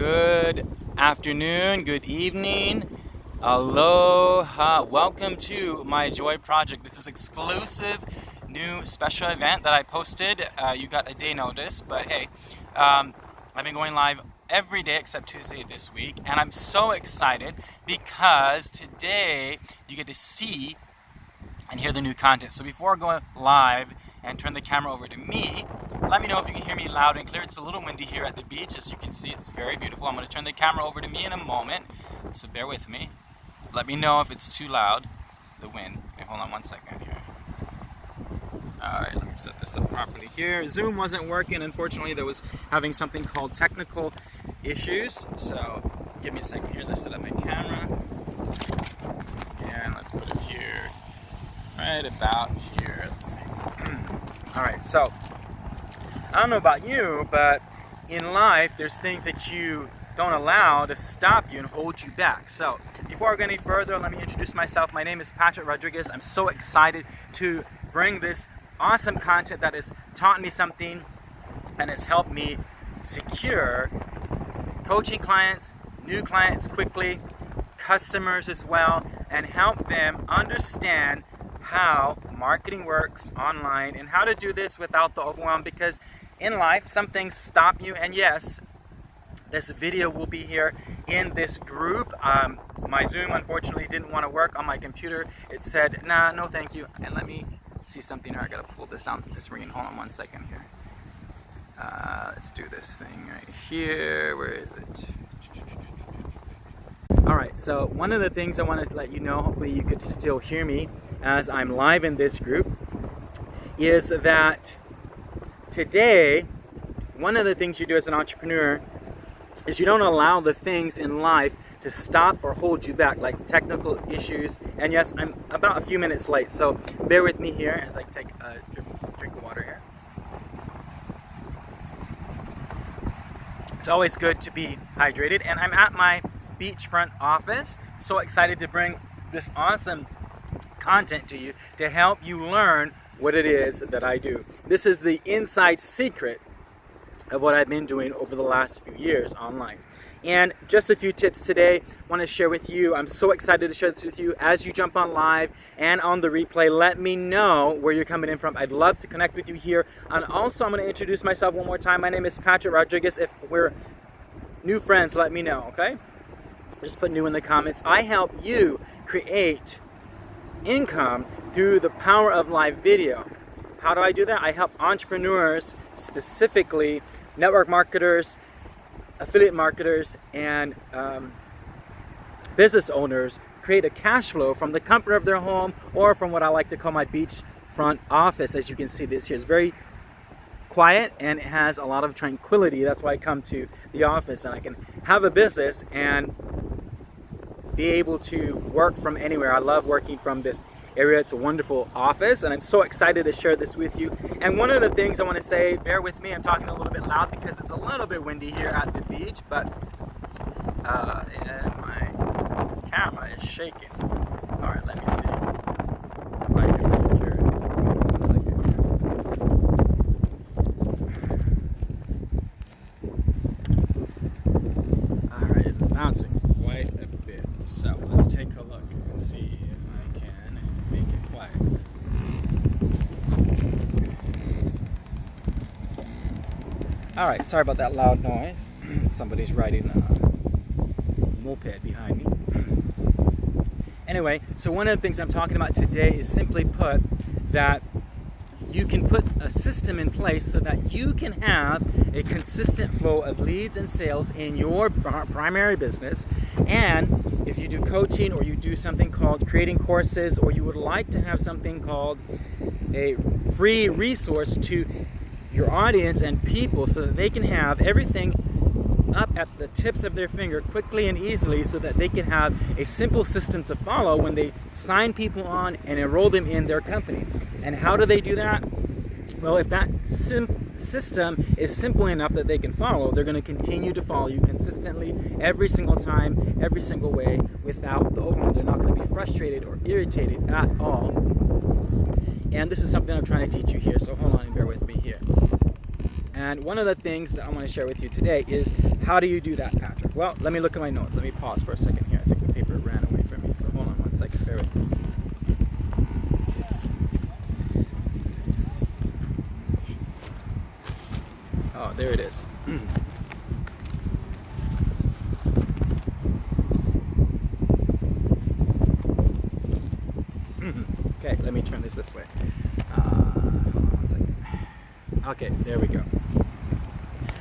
Good afternoon, good evening, aloha. Welcome to my Joy project. This is exclusive new special event that I posted. You got a day notice, but hey, I've been going live every day except Tuesday this week, and I'm so excited because today you get to see and hear the new content. So before I go live and turn the camera over to me, let me know if you can hear me loud and clear. It's a little windy here at the beach. As you can see, it's very beautiful. I'm going to turn the camera over to me in a moment, so bear with me. Let me know if it's too loud, the wind. Okay, hold on one second here. Alright, let me set this up properly here. Zoom wasn't working. Unfortunately, there was having something called technical issues. So give me a second here as I set up my camera. And let's put it here. Right about here. Let's see. Alright, so I don't know about you, but in life there's things that you don't allow to stop you and hold you back. So before I go any further, let me introduce myself. My name is Patrick Rodriguez. I'm so excited to bring this awesome content that has taught me something and has helped me secure coaching clients, new clients quickly, customers as well, and help them understand how marketing works online and how to do this without the overwhelm, because in life some things stop you. And yes, this video will be here in this group. My Zoom unfortunately didn't want to work on my computer. It said nah, no thank you. And let me see something here. I gotta pull this down. It's ringing. Hold on one second here. Let's do this thing right here. Where is it? Alright, so one of the things I want to let you know, hopefully you could still hear me as I'm live in this group, is that today, one of the things you do as an entrepreneur is you don't allow the things in life to stop or hold you back, like technical issues. And yes, I'm about a few minutes late, so bear with me here as I take a drink of water here. It's always good to be hydrated, and I'm at my beachfront office. So excited to bring this awesome content to you to help you learn what it is that I do. This is the inside secret of what I've been doing over the last few years online. And just a few tips today I want to share with you. I'm so excited to share this with you. As you jump on live and on the replay, let me know where you're coming in from. I'd love to connect with you here. And also I'm going to introduce myself one more time. My name is Patrick Rodriguez. If we're new friends, let me know, okay? Just put new in the comments. I help you create income through the power of live video. How do I do that? I help entrepreneurs, specifically network marketers, affiliate marketers, and business owners create a cash flow from the comfort of their home or from what I like to call my beachfront office. As you can see, this here is very quiet and it has a lot of tranquility. That's why I come to the office, and I can have a business and be able to work from anywhere. I love working from this area. It's a wonderful office, and I'm so excited to share this with you. And one of the things I want to say, bear with me, I'm talking a little bit loud because it's a little bit windy here at the beach, but and my camera is shaking. All right, let me see if I can secure it. All right, it's bouncing quite a bit. So let's take a look and see if I can make it quiet. All right, sorry about that loud noise. Somebody's riding a moped behind me. Anyway, so one of the things I'm talking about today is, simply put, that you can put a system in place so that you can have a consistent flow of leads and sales in your primary business. And if you do coaching, or you do something called creating courses, or you would like to have something called a free resource to your audience and people so that they can have everything up at the tips of their finger quickly and easily, so that they can have a simple system to follow when they sign people on and enroll them in their company. And how do they do that? Well, if that system is simple enough that they can follow, they're going to continue to follow you consistently every single time, every single way, without the overwhelm. They're not going to be frustrated or irritated at all. And this is something I'm trying to teach you here, so hold on and bear with me here. And one of the things that I want to share with you today is, how do you do that, Patrick? Well, let me look at my notes. Let me pause for a second here. I think the paper ran away from me, so hold on one second. Bear with me. Oh, there it is. Okay, let me turn this way. One second. Okay, there we go.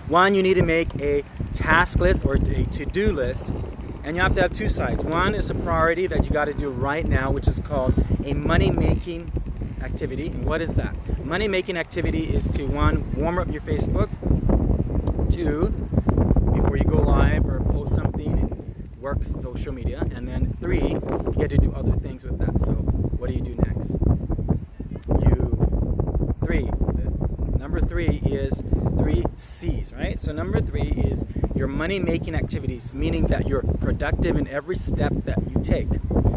One, you need to make a task list or a to-do list, and you have to have two sides. One is a priority that you got to do right now, which is called a money-making activity. And what is that? Money-making activity is to, one, warm up your Facebook. Two, before you go live or post something and work social media. And then three, you get to do other things with that. So what do you do next? Number three is 3 C's, right? So number 3 is your money-making activities, meaning that you're productive in every step that you take.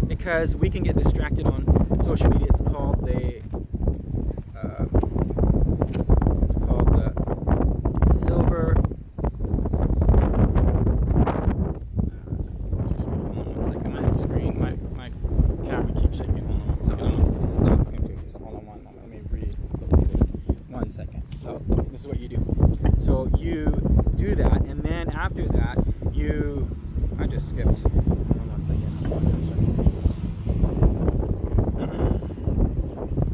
Because we can get distracted on social media. It's called the silver. One second, my screen, my camera keeps shaking. Hold on one second. I don't know if this is not completely. So hold on one moment. Let me relocate it. 1 second. So this is what you do. So you do that, and then after that, I just skipped. Hold on 1 second.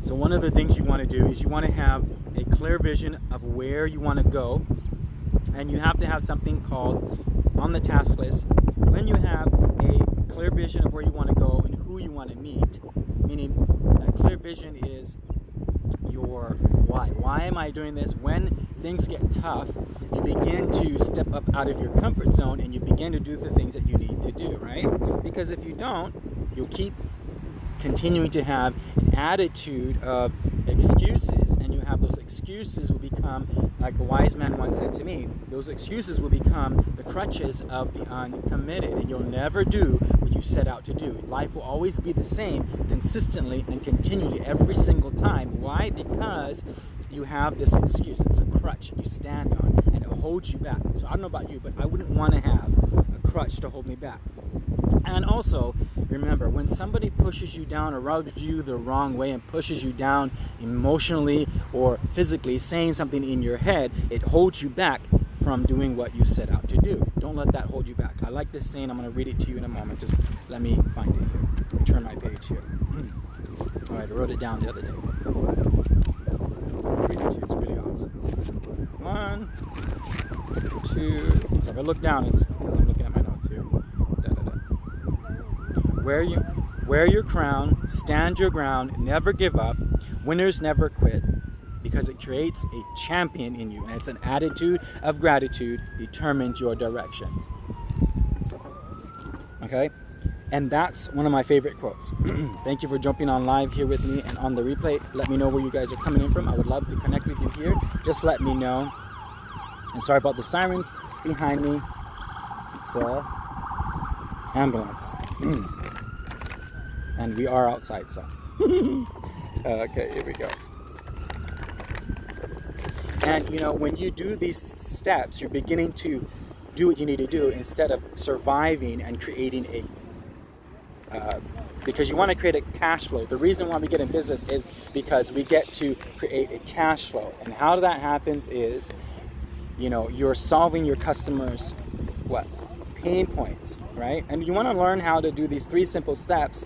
So one of the things you want to do is you want to have a clear vision of where you want to go, and you have to have something called on the task list. When you have a clear vision of where you want to go and who you want to meet, meaning a clear vision is your why. Why am I doing this? When things get tough, you begin to step up out of your comfort zone and you begin to do the things that you need to do, right? Because if you don't, you'll keep continuing to have an attitude of excuses, and you have those excuses will become, like a wise man once said to me, those excuses will become the crutches of the uncommitted, and you'll never do what you set out to do. Life will always be the same consistently and continually every single time. Why? Because you have this excuse. It's a crutch you stand on, and it holds you back. So I don't know about you, but I wouldn't want to have a crutch to hold me back. And also, remember, when somebody pushes you down or rubs you the wrong way and pushes you down emotionally or physically, saying something in your head, it holds you back from doing what you set out to do. Don't let that hold you back. I like this saying. I'm going to read it to you in a moment. Just let me find it here. Turn my page here. All right, I wrote it down the other day. I'll read it to you. It's really awesome. 1, 2. If I look down, it's because I'm looking at my notes here. Wear your crown, stand your ground, never give up. Winners never quit, because it creates a champion in you, and it's an attitude of gratitude determines your direction. Okay? And that's one of my favorite quotes. Thank you for jumping on live here with me and on the replay. Let me know where you guys are coming in from. I would love to connect with you here. Just let me know. And sorry about the sirens behind me. It's ambulance. And we are outside, so. Okay, here we go. And you know, when you do these steps, you're beginning to do what you need to do instead of surviving and creating a because you want to create a cash flow. The reason why we get in business is because we get to create a cash flow. And how that happens is, you know, you're solving your customers' pain points, right? And you want to learn how to do these 3 simple steps.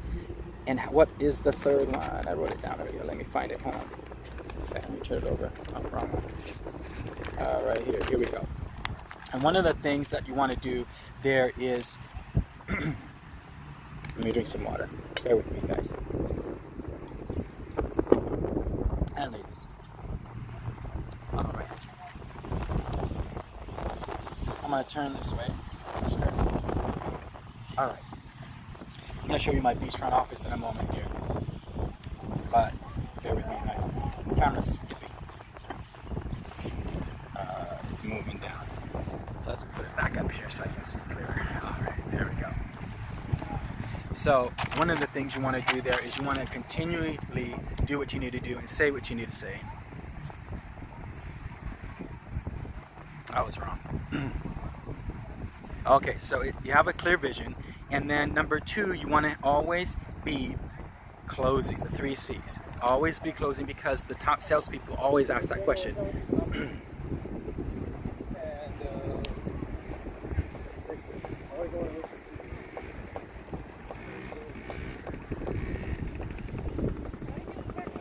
And what is the third one? I wrote it down earlier. Let me find it. Hold on. Okay, let me turn it over. Oh, wrong one. Right here. Here we go. And one of the things that you want to do there is, let me drink some water. Bear with me, guys. And ladies. All right. I'm going to turn this way. All right. I'm going to show you my beachfront office in a moment here. But bear with me, my camera's skipping. It's moving down. So let's put it back up here so I can see clearer. All right, there we go. So one of the things you want to do there is you want to continually do what you need to do and say what you need to say. I was wrong. Okay, so you have a clear vision, and then number 2, you want to always be closing, the 3 C's. Always be closing, because the top salespeople always ask that question.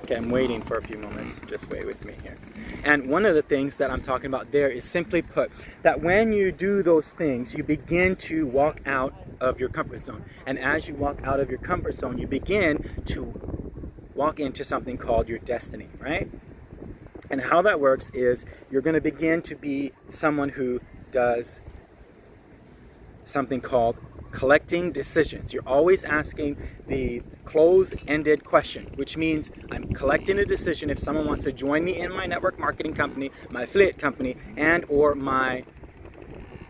Okay, I'm waiting for a few moments. Just wait with me here. And one of the things that I'm talking about there is, simply put, that when you do those things, you begin to walk out of your comfort zone. And as you walk out of your comfort zone, you begin to walk into something called your destiny, right? And how that works is, you're going to begin to be someone who does something called collecting decisions. You're always asking the close-ended question, which means I'm collecting a decision if someone wants to join me in my network marketing company, my affiliate company, and or my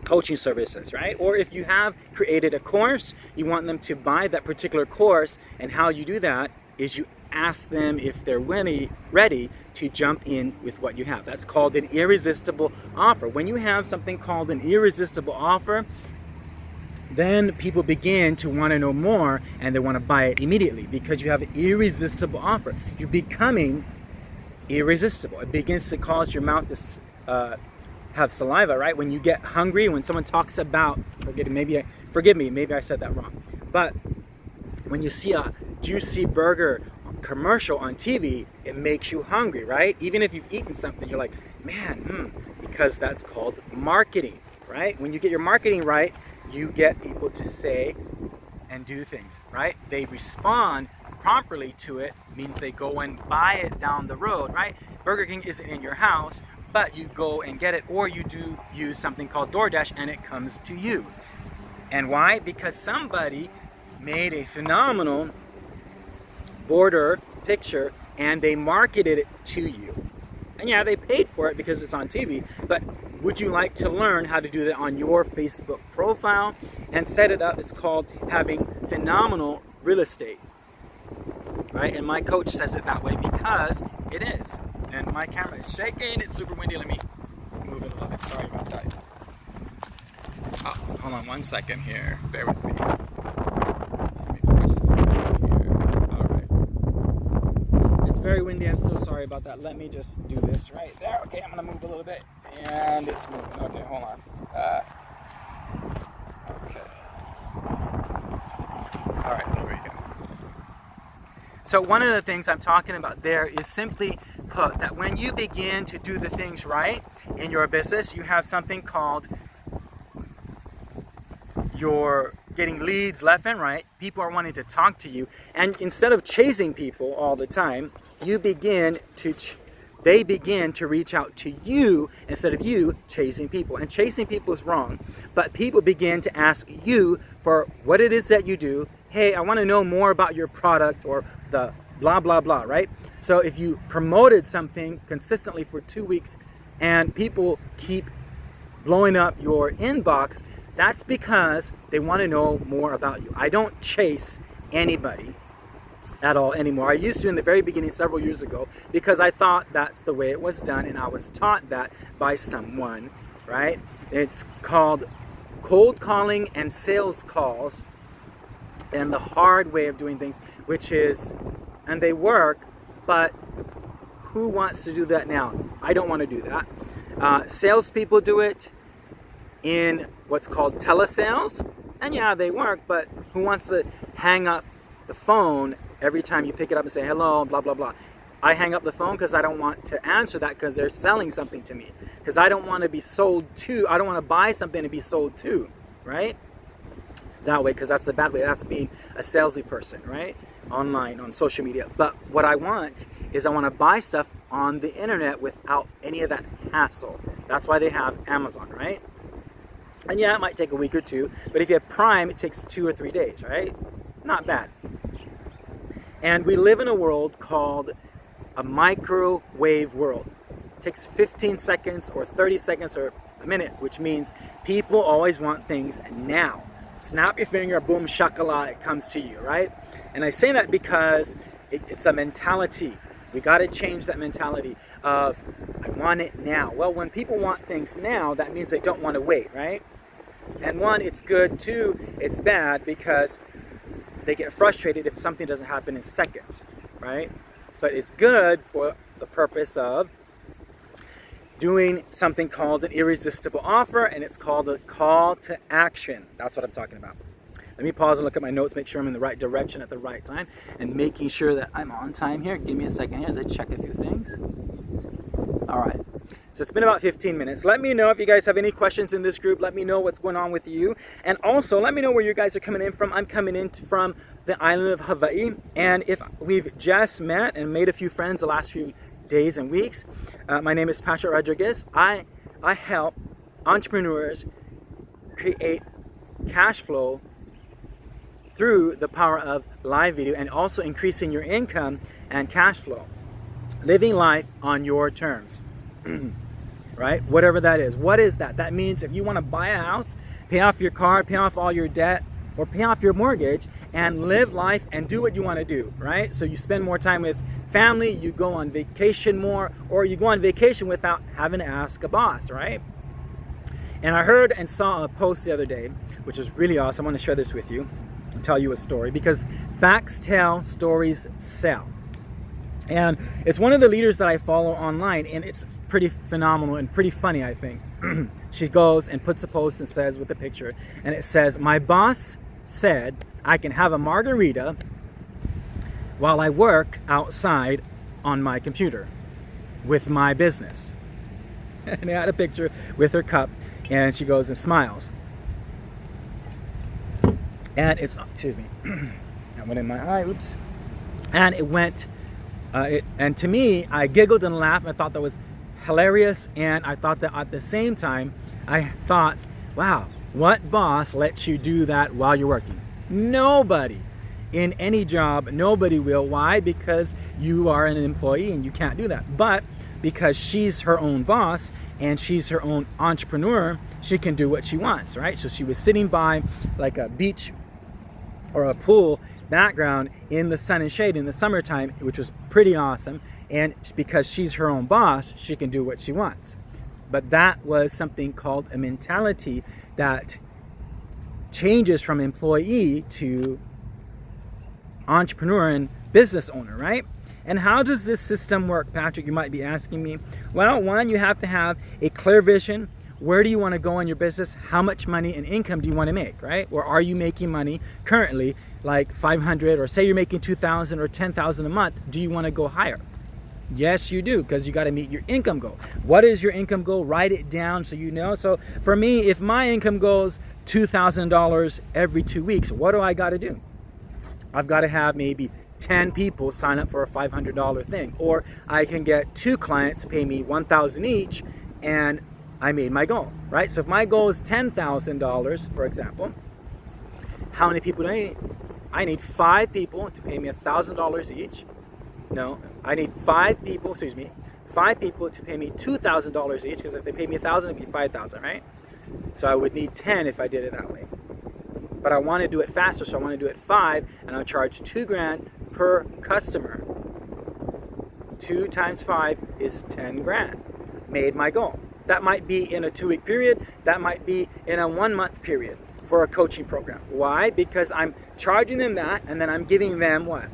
coaching services, right? Or if you have created a course, you want them to buy that particular course, and how you do that is you ask them if they're ready to jump in with what you have. That's called an irresistible offer. When you have something called an irresistible offer, then people begin to want to know more, and they want to buy it immediately, because you have an irresistible offer. You're becoming irresistible. It begins to cause your mouth to have saliva, right? When you get hungry, when someone talks about, forgive me, maybe I said that wrong, but when you see a juicy burger commercial on TV, it makes you hungry, right? Even if you've eaten something, you're like, man, because that's called marketing, right? When you get your marketing right, you get people to say and do things, right? They respond properly to it, means they go and buy it down the road, right? Burger King isn't in your house, but you go and get it, or you do use something called DoorDash and it comes to you. And why? Because somebody made a phenomenal border picture and they marketed it to you. And yeah, they paid for it because it's on TV, but would you like to learn how to do that on your Facebook profile and set it up? It's called having phenomenal real estate, right? And my coach says it that way because it is. And my camera is shaking, it's super windy. Let me move it a little bit, sorry about that. Oh, hold on 1 second here, bear with me. Very windy, I'm so sorry about that. Let me just do this right there. Okay, I'm gonna move a little bit, and it's moving. Okay, hold on. Okay. All right, there we go. So one of the things I'm talking about there is, simply put, that when you begin to do the things right in your business, you have something called you're getting leads left and right. People are wanting to talk to you, and instead of chasing people all the time, they begin to reach out to you instead of you chasing people. And chasing people is wrong, but people begin to ask you for what it is that you do. Hey, I want to know more about your product, or the blah blah blah, right? So if you promoted something consistently for 2 weeks and people keep blowing up your inbox, that's because they want to know more about you. I don't chase anybody at all anymore. I used to in the very beginning several years ago, because I thought that's the way it was done, and I was taught that by someone, right? It's called cold calling and sales calls, and the hard way of doing things, which is, and they work, but who wants to do that now? I don't want to do that. Salespeople do it in what's called telesales, and yeah, they work, but who wants to hang up the phone every time you pick it up and say hello, blah blah blah? I hang up the phone because I don't want to answer that, because they're selling something to me, because I don't want to be sold to. I don't want to buy something to be sold to, right? That way, because that's the bad way. That's being a salesy person, right? Online, on social media. But what I want is, I want to buy stuff on the internet without any of that hassle. That's why they have Amazon, right? And yeah, it might take a week or two, but if you have Prime, it takes 2 or 3 days, right? Not bad. And we live in a world called a microwave world. It takes 15 seconds or 30 seconds or a minute, which means people always want things now. Snap your finger, boom, shakala, it comes to you, right? And I say that because it's a mentality. We got to change that mentality of, I want it now. Well, when people want things now, that means they don't want to wait, right? And one, it's good. Two, it's bad because they get frustrated if something doesn't happen in seconds, right? But it's good for the purpose of doing something called an irresistible offer, and it's called a call to action. That's what I'm talking about. Let me pause and look at my notes, make sure I'm in the right direction at the right time, and making sure that I'm on time here. Give me a second here as I check a few things. All right. So it's been about 15 minutes. Let me know if you guys have any questions in this group. Let me know what's going on with you. And also, let me know where you guys are coming in from. I'm coming in from the island of Hawaii. And if we've just met and made a few friends the last few days and weeks, my name is Patrick Rodriguez. I help entrepreneurs create cash flow through the power of live video and also increasing your income and cash flow. Living life on your terms. Right? Whatever that is. What is that? That means if you want to buy a house, pay off your car, pay off all your debt, or pay off your mortgage and live life and do what you want to do, right? So you spend more time with family, you go on vacation more, or you go on vacation without having to ask a boss, right? And I heard and saw a post the other day, which is really awesome. I want to share this with you and tell you a story, because facts tell, stories sell. And it's one of the leaders that I follow online, and it's pretty phenomenal and pretty funny, I think. She goes and puts a post and says, with a picture, and it says, "My boss said I can have a margarita while I work outside on my computer with my business." And I had a picture with her cup, and she goes and smiles. And it's, excuse me, that went in my eye, oops. And it went, and to me, I giggled and laughed, and I thought that was hilarious. And I thought that at the same time, I thought, wow, what boss lets you do that while you're working? Nobody. In any job, nobody will. Why? Because you are an employee and you can't do that. But because she's her own boss and she's her own entrepreneur, she can do what she wants, right? So she was sitting by like a beach or a pool background in the sun and shade in the summertime, which was pretty awesome. And because she's her own boss, she can do what she wants. But that was something called a mentality that changes from employee to entrepreneur and business owner, right? And how does this system work, Patrick? You might be asking me. Well, one, you have to have a clear vision. Where do you want to go in your business? How much money and income do you want to make, right? Or are you making money currently like 500, or say you're making 2,000 or 10,000 a month? Do you want to go higher? Yes, you do, because you got to meet your income goal. What is your income goal? Write it down so you know. So for me, if my income goes $2,000 every 2 weeks, what do I got to do? I've got to have maybe 10 people sign up for a $500 thing, or I can get 2 clients pay me $1,000 each, and I made my goal, right? So if my goal is $10,000, for example, how many people do I need? I need 5 people to pay me $1,000 each. No, I need 5 people, 5 people to pay me $2,000 each, because if they pay me $1,000, it'd be $5,000, right? So I would need 10 if I did it that way. But I want to do it faster, so I want to do it 5, and I'll charge $2,000 per customer. 2 times 5 is 10 grand. Made my goal. That might be in a 2-week period. That might be in a 1-month period for a coaching program. Why? Because I'm charging them that, and then I'm giving them what?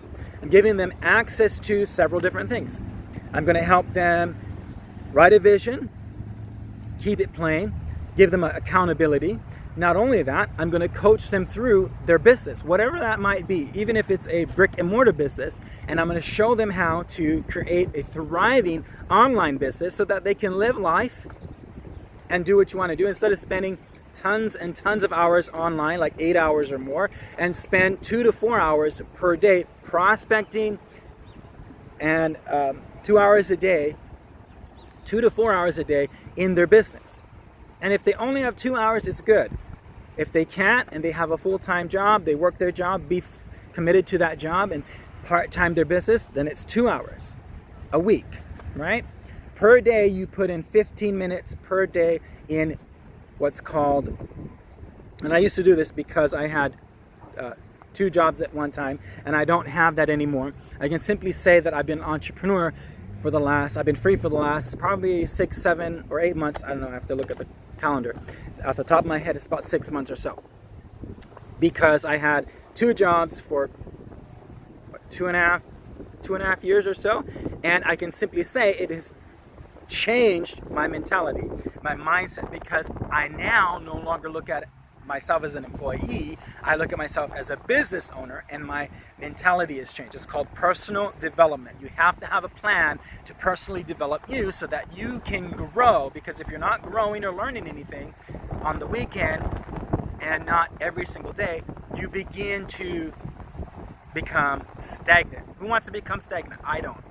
I'm giving them access to several different things. I'm going to help them write a vision, keep it plain, give them accountability. Not only that, I'm going to coach them through their business, whatever that might be, even if it's a brick and mortar business, and I'm going to show them how to create a thriving online business so that they can live life and do what you want to do instead of spending tons and tons of hours online, like 8 hours or more, and spend 2 to 4 hours per day prospecting, and 2 hours a day, 2 to 4 hours a day in their business. And if they only have 2 hours, it's good. If they can't and they have a full-time job, they work their job, be committed to that job, and part-time their business, then it's 2 hours a week, right? Per day, you put in 15 minutes per day in what's called, and I used to do this because I had 2 jobs at one time, and I don't have that anymore. I can simply say that I've been an entrepreneur I've been free for the last probably 6, 7, or 8 months. I don't know, I have to look at the calendar. Off the top of my head, it's about 6 months or so. Because I had 2 jobs for two and a half years or so, and I can simply say it has changed my mentality, my mindset, because I now no longer look at myself as an employee. I look at myself as a business owner, and my mentality has changed. It's called personal development. You have to have a plan to personally develop you so that you can grow, because if you're not growing or learning anything on the weekend and not every single day, you begin to become stagnant. Who wants to become stagnant? I don't.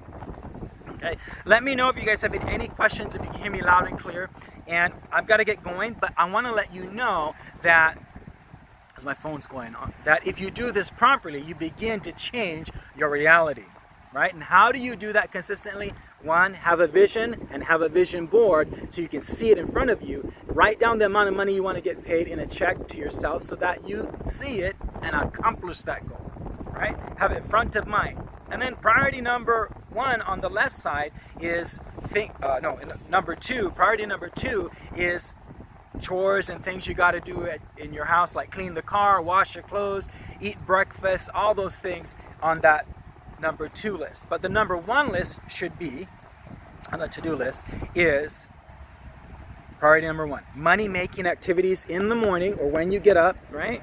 Okay, let me know if you guys have any questions, if you can hear me loud and clear. And I've got to get going, but I want to let you know that, as my phone's going off, that if you do this properly, you begin to change your reality, right? And how do you do that consistently? 1, have a vision, and have a vision board so you can see it in front of you. Write down the amount of money you want to get paid in a check to yourself so that you see it and accomplish that goal, right? Have it front of mind. And then priority number 1 on the left side is priority number 2 is chores and things you got to do in your house, like clean the car, wash your clothes, eat breakfast, all those things on that number 2 list. But the number 1 list should be, on the to-do list, is priority number 1. Money-making activities in the morning or when you get up, right?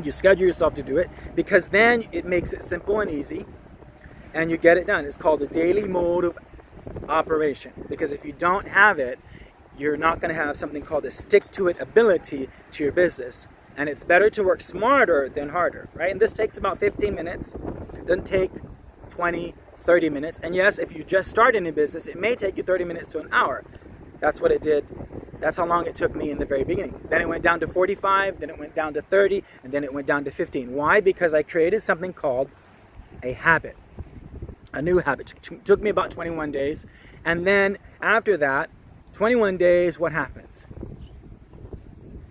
You schedule yourself to do it, because then it makes it simple and easy and you get it done. It's called the daily mode of operation, because if you don't have it, you're not going to have something called a stick-to-it ability to your business. And it's better to work smarter than harder, right? And this takes about 15 minutes. It doesn't take 20, 30 minutes. And yes, if you just started a business, it may take you 30 minutes to an hour. That's what it did. That's how long it took me in the very beginning. Then it went down to 45, then it went down to 30, and then it went down to 15. Why? Because I created something called a habit, a new habit. It took me about 21 days. And then after that, 21 days, what happens?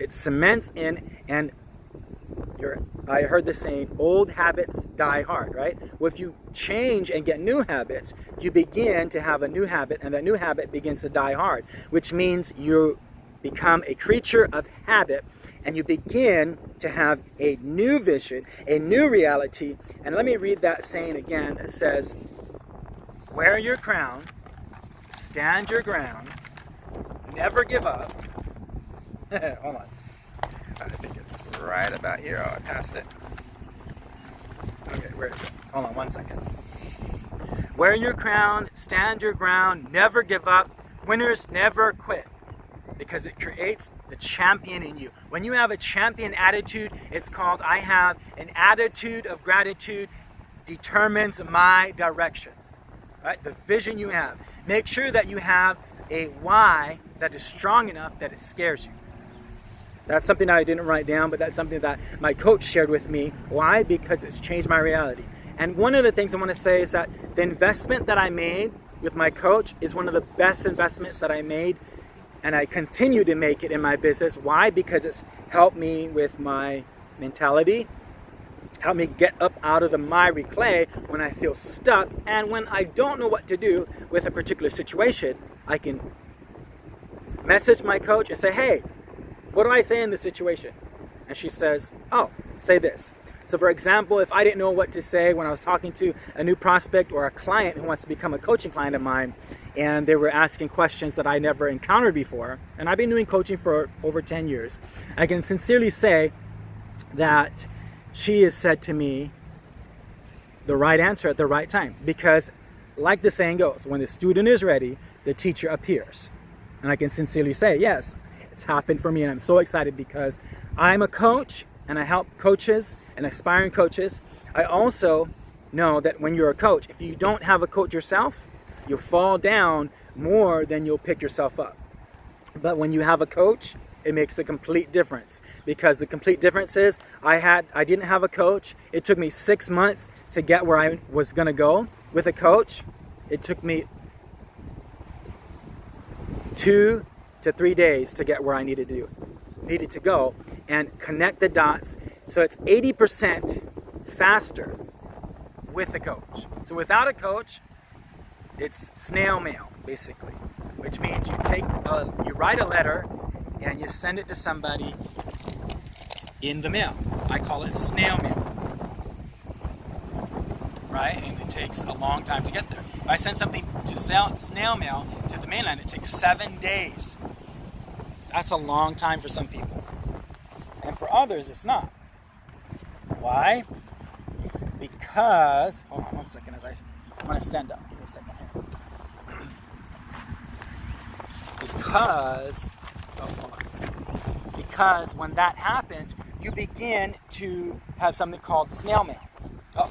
It cements in, and I heard the saying, old habits die hard, right? Well, if you change and get new habits, you begin to have a new habit, and that new habit begins to die hard, which means you become a creature of habit, and you begin to have a new vision, a new reality. And let me read that saying again. It says, wear your crown, stand your ground, never give up. Hold on. I think it's right about here. Oh, I passed it. Okay, where is it? Hold on 1 second. Wear your crown, stand your ground, never give up. Winners never quit, because it creates the champion in you. When you have a champion attitude, it's called, I have an attitude of gratitude determines my direction. Right? The vision you have. Make sure that you have a why that is strong enough that it scares you. That's something that I didn't write down, but that's something that my coach shared with me. Why? Because it's changed my reality. And one of the things I want to say is that the investment that I made with my coach is one of the best investments that I made, and I continue to make it in my business. Why? Because it's helped me with my mentality, helped me get up out of the miry clay when I feel stuck, and when I don't know what to do with a particular situation, I can message my coach and say, hey, what do I say in this situation? And she says, oh, say this. So for example, if I didn't know what to say when I was talking to a new prospect or a client who wants to become a coaching client of mine, and they were asking questions that I never encountered before, and I've been doing coaching for over 10 years, I can sincerely say that she has said to me the right answer at the right time. Because like the saying goes, when the student is ready, the teacher appears. And I can sincerely say, yes, it's happened for me, and I'm so excited because I'm a coach and I help coaches and aspiring coaches. I also know that when you're a coach, if you don't have a coach yourself, you'll fall down more than you'll pick yourself up. But when you have a coach, it makes a complete difference, because the complete difference is I didn't have a coach. It took me 6 months to get where I was going to go. With a coach, it took me 2 to 3 days to get where I needed to go, and connect the dots So it's 80% faster with a coach. So without a coach, it's snail mail, basically, which means you write a letter and you send it to somebody in the mail. I call it snail mail, right? And it takes a long time to get there. If I send something to snail mail to the mainland, it takes 7 days. That's a long time for some people. And for others, it's not. Why? Because, hold on one second, I'm going to stand up. Give me a second here. Because when that happens, you begin to have something called snail mail. Oh,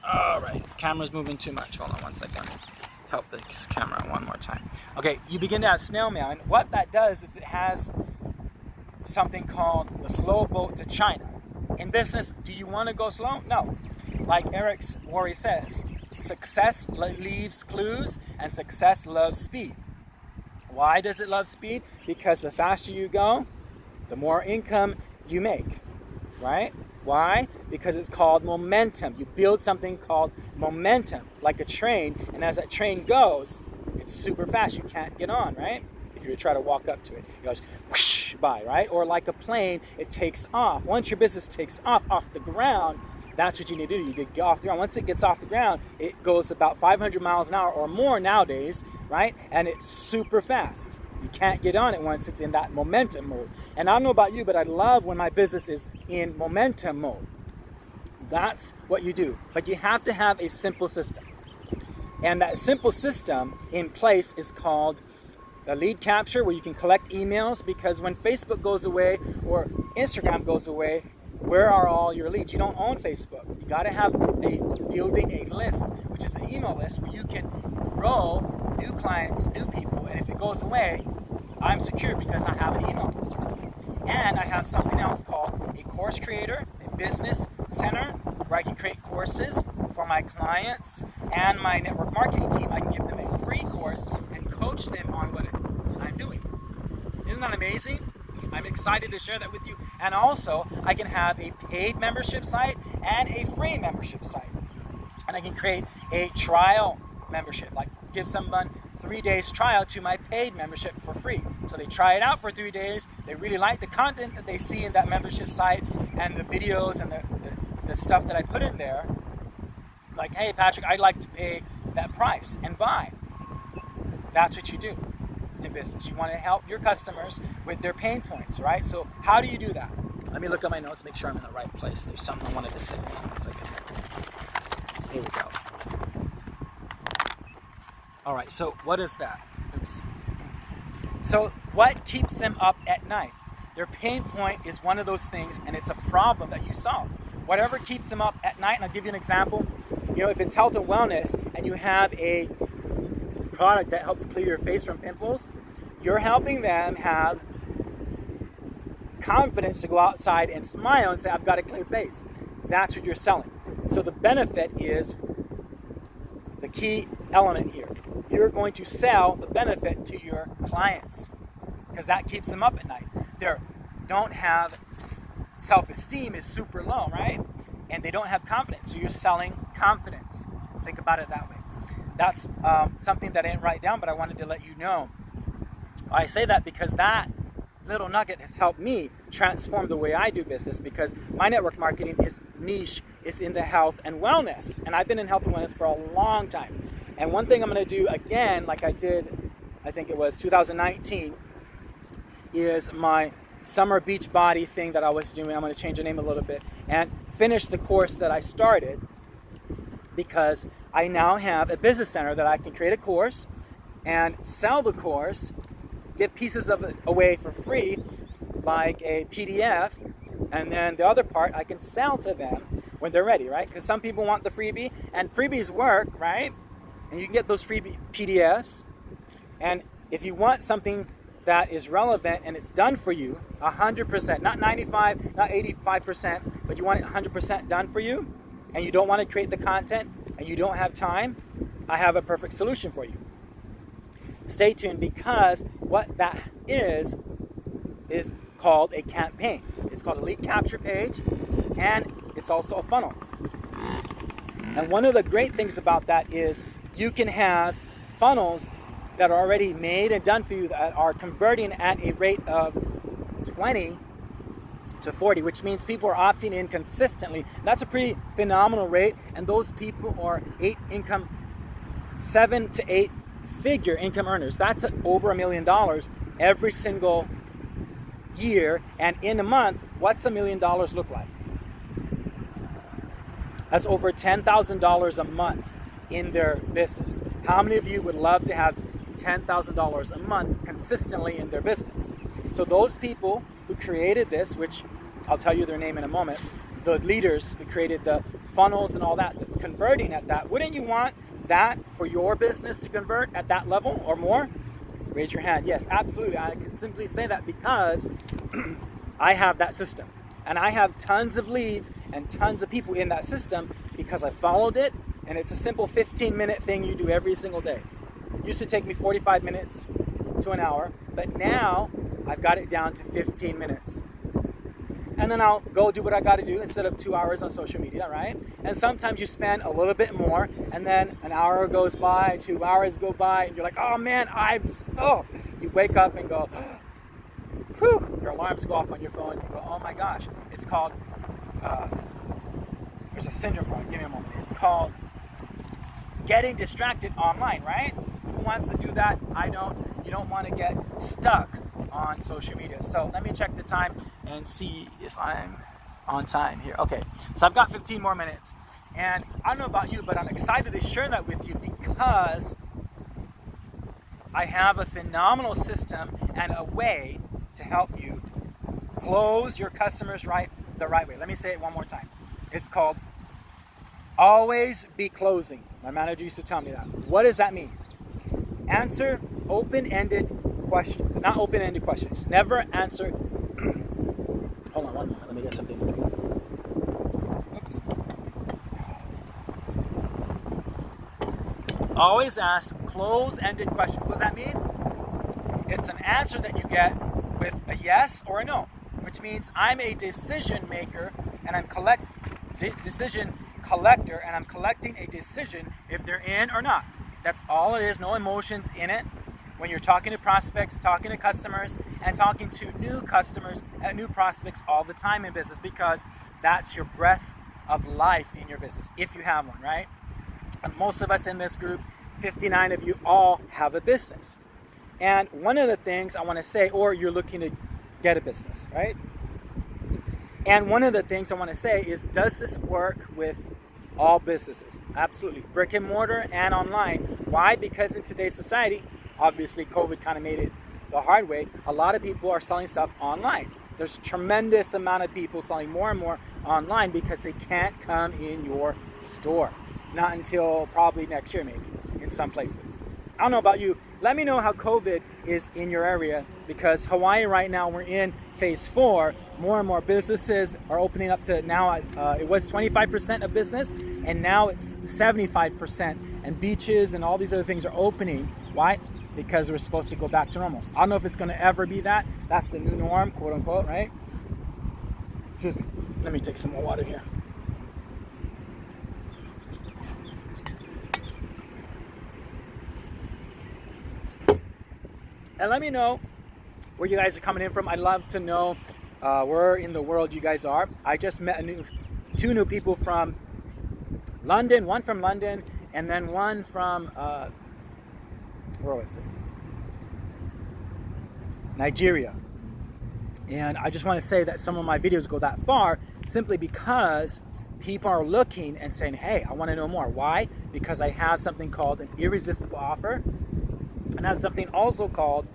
all right, camera's moving too much. Hold on one second. Help this camera one more time. Okay, you begin to have snail mail, and what that does is it has something called the slow boat to China. In business, do you want to go slow? No. Like Eric Youre says, success leaves clues and success loves speed. Why does it love speed? Because the faster you go, the more income you make, right? Why? Because it's called momentum. You build something called momentum, like a train, and as that train goes, it's super fast. You can't get on, right? If you try to walk up to it, it goes whoosh by, right? Or like a plane, it takes off. Once your business takes off the ground, that's what you need to do. You get off the ground. Once it gets off the ground, it goes about 500 miles an hour or more nowadays, right? And it's super fast. You can't get on it once it's in that momentum mode. And I don't know about you, but I love when my business is in momentum mode. That's what you do. But you have to have a simple system. And that simple system in place is called the lead capture, where you can collect emails, because when Facebook goes away or Instagram goes away, where are all your leads? You don't own Facebook. You got to have building a list, which is an email list where you can grow new clients, new people, and if it goes away, I'm secure because I have an email list. And I have something else called a course creator, a business center, where I can create courses for my clients and my network marketing team. I can give them a free course and coach them on what I'm doing. Isn't that amazing? I'm excited to share that with you. And also, I can have a paid membership site and a free membership site. And I can create a trial membership, like give someone 3 days trial to my paid membership for free. So they try it out for 3 days. They really like the content that they see in that membership site and the videos and the stuff that I put in there. Like, hey, Patrick, I'd like to pay that price and buy. That's what you do in business. You want to help your customers with their pain points, right? So how do you do that? Let me look at my notes, make sure I'm in the right place. There's something I wanted to say. One second. Here we go. All right, so what is that? Oops. So what keeps them up at night? Their pain point is one of those things, and it's a problem that you solve. Whatever keeps them up at night, and I'll give you an example. You know, if it's health and wellness and you have a product that helps clear your face from pimples, you're helping them have confidence to go outside and smile and say, I've got a clear face. That's what you're selling. So the benefit is the key element here. You're going to sell the benefit to your clients because that keeps them up at night. They don't have self-esteem is super low, right? And they don't have confidence. So you're selling confidence. Think about it that way. That's something that I didn't write down, but I wanted to let you know. I say that because that little nugget has helped me transform the way I do business, because my network marketing is niche, is in the health and wellness. And I've been in health and wellness for a long time. And one thing I'm going to do again, like I did, I think it was 2019, is my summer beach body thing that I was doing. I'm going to change the name a little bit and finish the course that I started, because I now have a business center that I can create a course and sell the course, give pieces of it away for free, like a PDF, and then the other part I can sell to them when they're ready, right? Because some people want the freebie, and freebies work, right? And you can get those free PDFs, and if you want something that is relevant and it's done for you, 100%, not 95, not 85%, but you want it 100% done for you, and you don't want to create the content, and you don't have time, I have a perfect solution for you. Stay tuned, because what that is called a campaign. It's called a lead capture page, and it's also a funnel. And one of the great things about that is you can have funnels that are already made and done for you that are converting at a rate of 20 to 40, which means people are opting in consistently. That's a pretty phenomenal rate, and those people are 7 to 8 figure income earners. That's over $1 million every single year, and in a month, what's $1 million look like? That's over $10,000 a month in their business. How many of you would love to have $10,000 a month consistently in their business? So those people who created this, which I'll tell you their name in a moment, the leaders who created the funnels and all that, that's converting at that, wouldn't you want that for your business to convert at that level or more? Raise your hand. Yes, absolutely. I can simply say that because I have that system. And I have tons of leads and tons of people in that system because I followed it, and it's a simple 15-minute thing you do every single day. It used to take me 45 minutes to an hour, but now I've got it down to 15 minutes. And then I'll go do what I got to do instead of 2 hours on social media, right? And sometimes you spend a little bit more, and then an hour goes by, 2 hours go by, and you're like, oh man, you wake up and go, whew, your alarms go off on your phone, and you go, oh my gosh. It's called, there's a syndrome for it, give me a moment. It's called getting distracted online, right? Who wants to do that? I don't. You don't want to get stuck on social media. So let me check the time and see if I'm on time here. Okay, so I've got 15 more minutes. And I don't know about you, but I'm excited to share that with you because I have a phenomenal system and a way to help you close your customers the right way. Let me say it one more time. It's called always be closing. My manager used to tell me that. What does that mean? Answer open-ended questions, not open-ended questions. Never answer. Hold on one moment. Let me get something to do. Oops. Always ask close-ended questions. What does that mean? It's an answer that you get with a yes or a no, which means I'm a decision maker and I'm decision collector, and I'm collecting a decision if they're in or not. That's all it is. No emotions in it. When you're talking to prospects, talking to customers, and talking to new customers and new prospects all the time in business, because that's your breath of life in your business, if you have one, right? And most of us in this group, 59 of you, all have a business. And one of the things I want to say, or you're looking to get a business, right? And one of the things I want to say is, does this work with all businesses? Absolutely. Brick and mortar and online. Why? Because in today's society, obviously COVID kind of made it the hard way. A lot of people are selling stuff online. There's a tremendous amount of people selling more and more online because they can't come in your store. Not until probably next year, maybe, in some places. I don't know about you. Let me know how COVID is in your area, because Hawaii right now, we're in phase 4. More and more businesses are opening up to now. It was 25% of business, and now it's 75%. And beaches and all these other things are opening. Why? Because we're supposed to go back to normal. I don't know if it's going to ever be that. That's the new norm, quote unquote, right? Excuse me. Let me take some more water here. And let me know where you guys are coming in from. I'd love to know where in the world you guys are. I just met two new people from London, one from London, and then one from, where was it? Nigeria. And I just want to say that some of my videos go that far simply because people are looking and saying, hey, I want to know more. Why? Because I have something called an irresistible offer. And I have something also called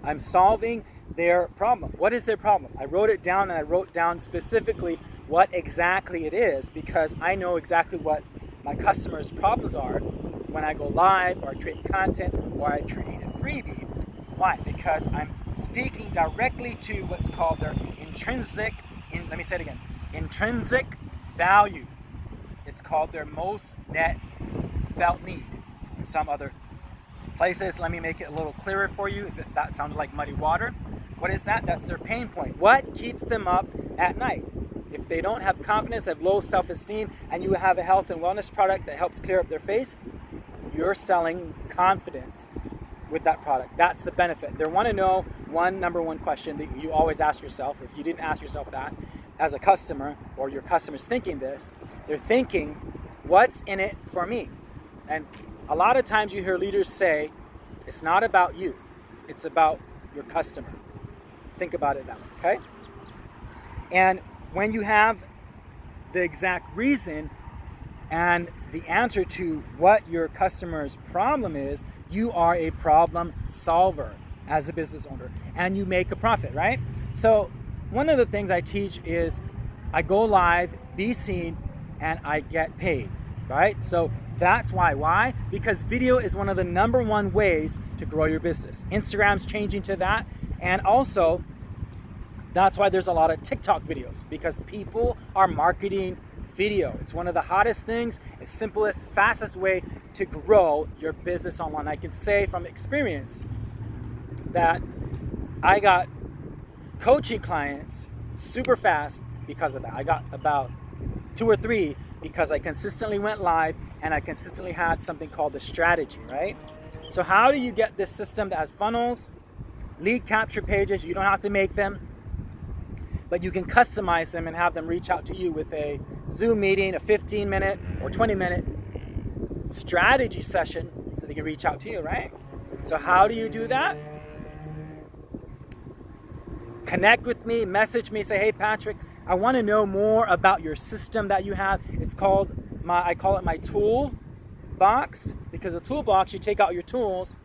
I'm solving their problem. What is their problem? I wrote it down, and I wrote down specifically what exactly it is, because I know exactly what my customers' problems are when I go live, or I create content, or I create a freebie. Why? Because I'm speaking directly to what's called their intrinsic value. It's called their most net felt need in some other places. Let me make it a little clearer for you if that sounded like muddy water. What is that? That's their pain point. What keeps them up at night? If they don't have confidence, have low self-esteem, and you have a health and wellness product that helps clear up their face, you're selling confidence with that product. That's the benefit. They want to know number one question that you always ask yourself. If you didn't ask yourself that as a customer, or your customer's thinking this, they're thinking, what's in it for me? And a lot of times you hear leaders say, it's not about you, it's about your customer. Think about it that way, okay? And when you have the exact reason and the answer to what your customer's problem is, you are a problem solver as a business owner, and you make a profit, right? So one of the things I teach is I go live, be seen, and I get paid, right? So that's why. Why? Because video is one of the number one ways to grow your business. Instagram's changing to that, and also that's why there's a lot of TikTok videos, because people are marketing video. It's one of the hottest things, the simplest, fastest way to grow your business online. I can say from experience that I got coaching clients super fast because of that. I got about 2 or 3 because I consistently went live and I consistently had something called the strategy, right? So how do you get this system that has funnels, lead capture pages? You don't have to make them, but you can customize them and have them reach out to you with a Zoom meeting, a 15-minute or 20-minute strategy session so they can reach out to you, right? So how do you do that? Connect with me, message me, say, hey Patrick, I want to know more about your system that you have. It's called, I call it my tool box, because a toolbox, you take out your tools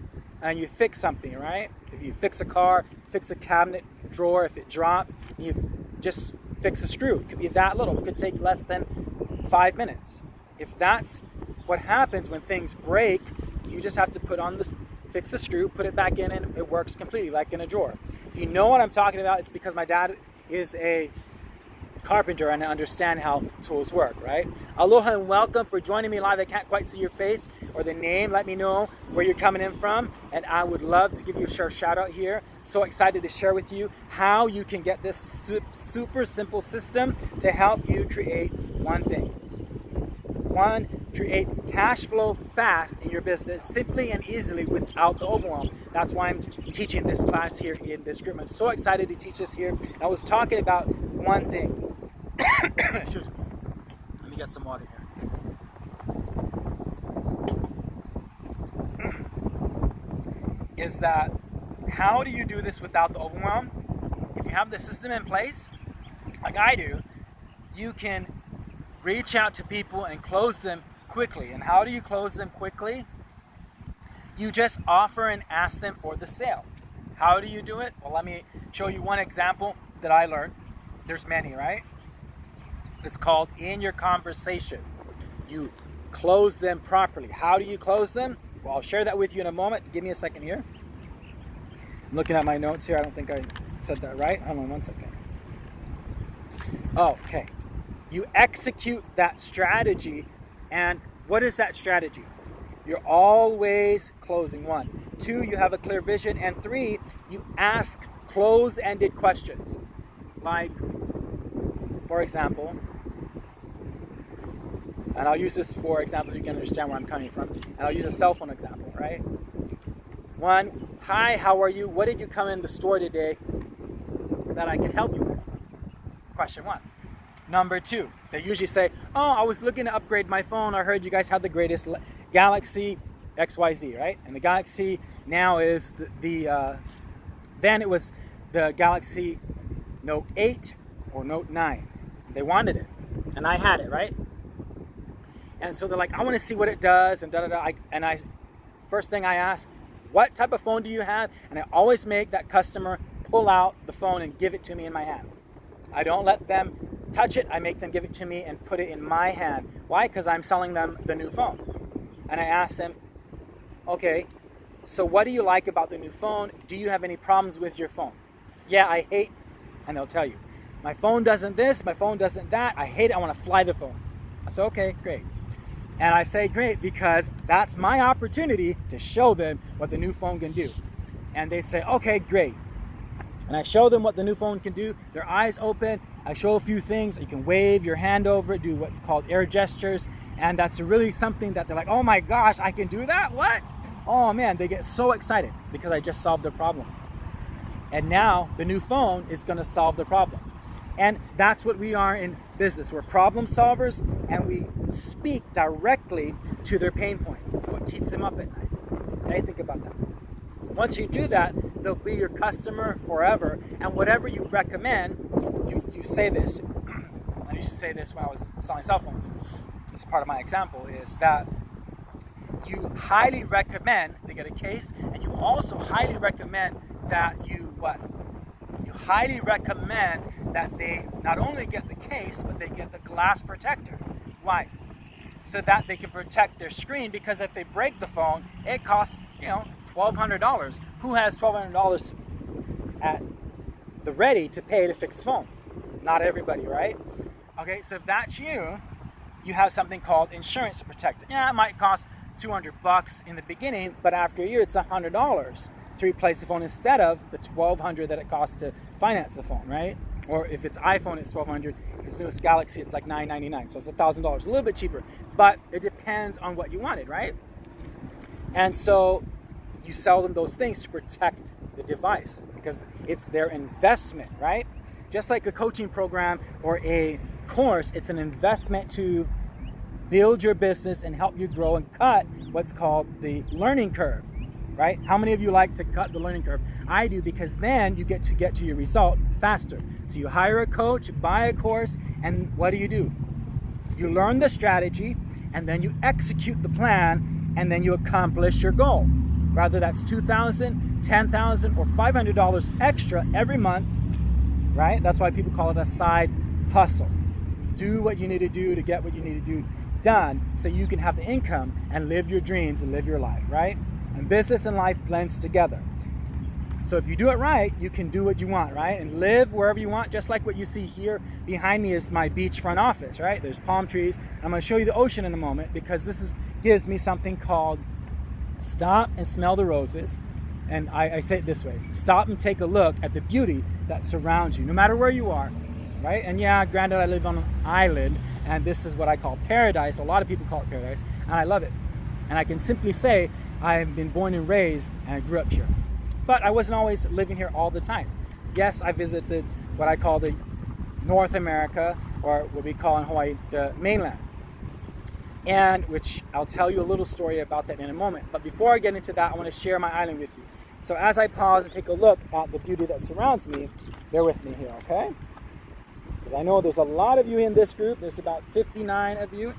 and you fix something, right? If you fix a car, fix a cabinet drawer, if it dropped, you just fix a screw. It could be that little. It could take less than 5 minutes. If that's what happens when things break, you just have to fix the screw, put it back in, and it works completely, like in a drawer. If you know what I'm talking about, it's because my dad is a carpenter and I understand how tools work, right? Aloha and welcome for joining me live. I can't quite see your face or the name. Let me know where you're coming in from, and I would love to give you a shout out here. So excited to share with you how you can get this super simple system to help you create one thing. One, create cash flow fast in your business, simply and easily without the overwhelm. That's why I'm teaching this class here in this group. I'm so excited to teach this here. I was talking about one thing. Excuse me. Let me get some water here. Is that how do you do this without the overwhelm? If you have the system in place, like I do, you can reach out to people and close them quickly. And how do you close them quickly? You just offer and ask them for the sale. How do you do it? Well, let me show you one example that I learned. There's many, right? It's called in your conversation. You close them properly. How do you close them? Well, I'll share that with you in a moment. Give me a second here. I'm looking at my notes here. I don't think I said that right. Hold on one second. Oh, okay. You execute that strategy, and what is that strategy? You're always closing. 1. 2, you have a clear vision, and 3, you ask close-ended questions. Like, for example, and I'll use this for example so you can understand where I'm coming from, and I'll use a cell phone example, right? 1, hi, how are you? What did you come in the store today that I can help you with? Question 1. Number 2, they usually say, oh, I was looking to upgrade my phone. I heard you guys had the greatest Galaxy XYZ, right? And the Galaxy now is then it was the Galaxy Note 8 or Note 9. They wanted it, and I had it, right? And so they're like, I want to see what it does, and da-da-da. First thing I ask, what type of phone do you have? And I always make that customer pull out the phone and give it to me in my hand. I don't let them touch it. I make them give it to me and put it in my hand. Why? Because I'm selling them the new phone. And I ask them, okay, so what do you like about the new phone? Do you have any problems with your phone? Yeah, I hate, and they'll tell you, my phone doesn't this, my phone doesn't that, I hate it, I want to fly the phone. I say, okay, great. And I say great because that's my opportunity to show them what the new phone can do. And they say, okay, great. And I show them what the new phone can do. Their eyes open. I show a few things. You can wave your hand over it, do what's called air gestures. And that's really something that they're like, oh my gosh, I can do that? What? Oh man, they get so excited because I just solved their problem. And now the new phone is going to solve the problem. And that's what we are in business. We're problem solvers, and we speak directly to their pain point, what keeps them up at night. Okay, think about that. Once you do that, they'll be your customer forever. And whatever you recommend, you say this. I used to say this when I was selling cell phones. This is part of my example, is that you highly recommend they get a case, and you also highly recommend that you highly recommend that they not only get the case, but they get the glass protector. Why? So that they can protect their screen, because if they break the phone, it costs, $1,200. Who has $1,200 at the ready to pay to fix the phone? Not everybody, right? Okay, so if that's you, you have something called insurance to protect it. Yeah, it might cost $200 in the beginning, but after a year, it's $100 to replace the phone instead of the $1,200 that it costs to finance the phone, right? Or if it's iPhone, it's $1,200. If it's newest Galaxy, it's like $999. So it's $1,000, a little bit cheaper. But it depends on what you wanted, right? And so you sell them those things to protect the device because it's their investment, right? Just like a coaching program or a course, it's an investment to build your business and help you grow and cut what's called the learning curve. Right? How many of you like to cut the learning curve? I do, because then you get to your result faster. So you hire a coach, buy a course, and what do? You learn the strategy, and then you execute the plan, and then you accomplish your goal. Rather that's $2,000, $10,000, or $500 extra every month, right? That's why people call it a side hustle. Do what you need to do to get what you need to do done so you can have the income and live your dreams and live your life, right? And business and life blends together. So if you do it right, you can do what you want, right? And live wherever you want, just like what you see here behind me is my beachfront office, right? There's palm trees. I'm going to show you the ocean in a moment, because this gives me something called stop and smell the roses. And I say it this way: stop and take a look at the beauty that surrounds you, no matter where you are, right? And yeah, granted, I live on an island, and this is what I call paradise. A lot of people call it paradise, and I love it. And I can simply say I've been born and raised, and I grew up here. But I wasn't always living here all the time. Yes, I visited what I call the North America, or what we call in Hawaii the mainland, and which I'll tell you a little story about that in a moment. But before I get into that, I want to share my island with you. So as I pause and take a look at the beauty that surrounds me, bear with me here, okay? Because I know there's a lot of you in this group. There's about 59 of you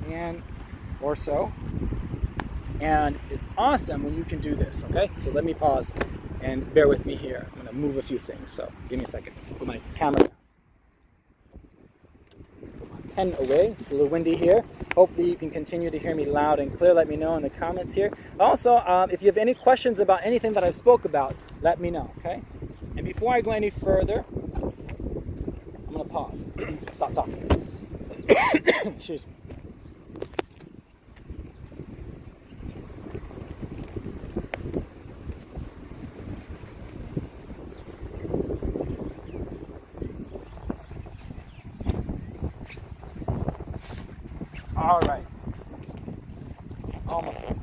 or so. And it's awesome when you can do this, okay? So let me pause and bear with me here. I'm gonna move a few things, so give me a second. Put my camera down. Put my pen away. It's a little windy here. Hopefully you can continue to hear me loud and clear. Let me know in the comments here. Also, if you have any questions about anything that I spoke about, let me know, okay? And before I go any further, I'm gonna pause. Stop talking. Excuse me. All right, almost there.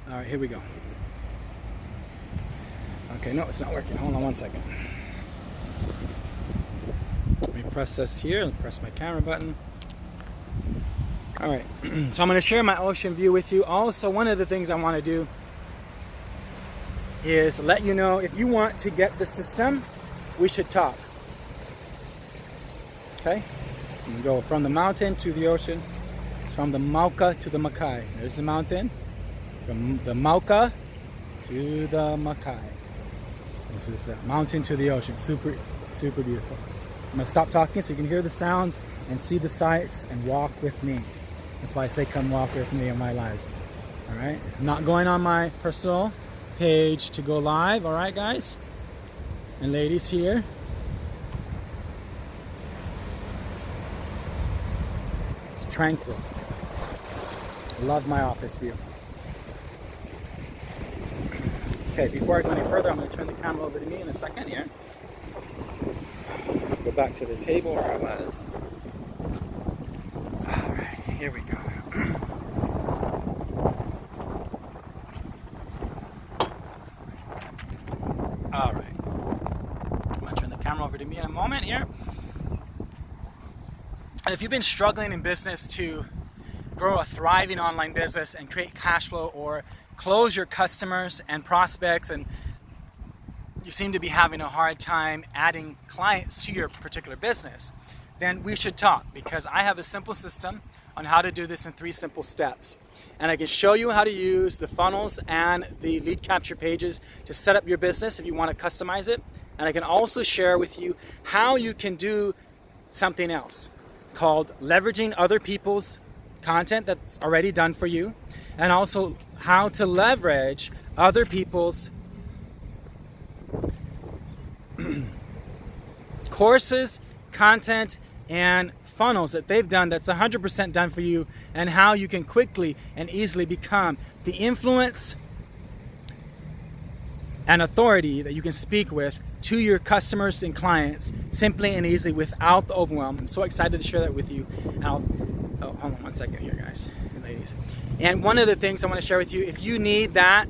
All right, here we go. Okay, no, it's not working. Hold on one second. Let me press this here and press my camera button. All right, so I'm going to share my ocean view with you. Also, one of the things I want to do is let you know, if you want to get the system, we should talk. Okay? I'm going to go from the mountain to the ocean. It's from the Mauka to the Makai. There's the mountain. From the Mauka to the Makai. This is the mountain to the ocean. Super, super beautiful. I'm going to stop talking so you can hear the sounds and see the sights and walk with me. That's why I say come walk with me in my lives. All right? I'm not going on my personal page to go live. All right, guys and ladies here. tranquil. Love my office view. Okay, before I go any further, I'm going to turn the camera over to me in a second here. Go back to the table where I was. All right, here we go. All right. I'm going to turn the camera over to me in a moment here. And if you've been struggling in business to grow a thriving online business and create cash flow or close your customers and prospects, and you seem to be having a hard time adding clients to your particular business, then we should talk, because I have a simple system on how to do this in 3 simple steps. And I can show you how to use the funnels and the lead capture pages to set up your business if you want to customize it. And I can also share with you how you can do something else called leveraging other people's content that's already done for you, and also how to leverage other people's courses, content, and funnels that they've done that's 100% done for you, and how you can quickly and easily become the influence and authority that you can speak with to your customers and clients simply and easily without the overwhelm. I'm so excited to share that with you. And hold on one second here, guys and ladies. And one of the things I want to share with you, if you need that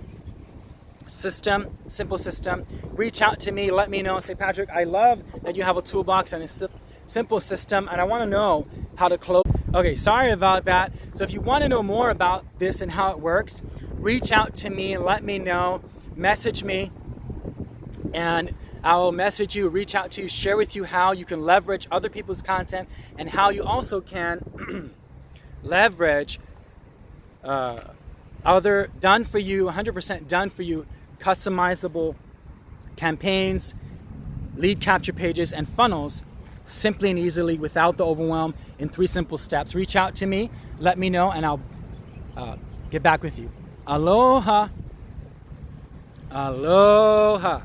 system, simple system, reach out to me, let me know. Say, Patrick, I love that you have a toolbox and a simple system, and I want to know how to close. Okay, sorry about that. So if you want to know more about this and how it works, reach out to me and let me know. Message me, and I will message you, reach out to you, share with you how you can leverage other people's content, and how you also can leverage other done for you, 100% done for you, customizable campaigns, lead capture pages, and funnels simply and easily without the overwhelm in 3 simple steps. Reach out to me, let me know, and I'll get back with you. Aloha. Aloha.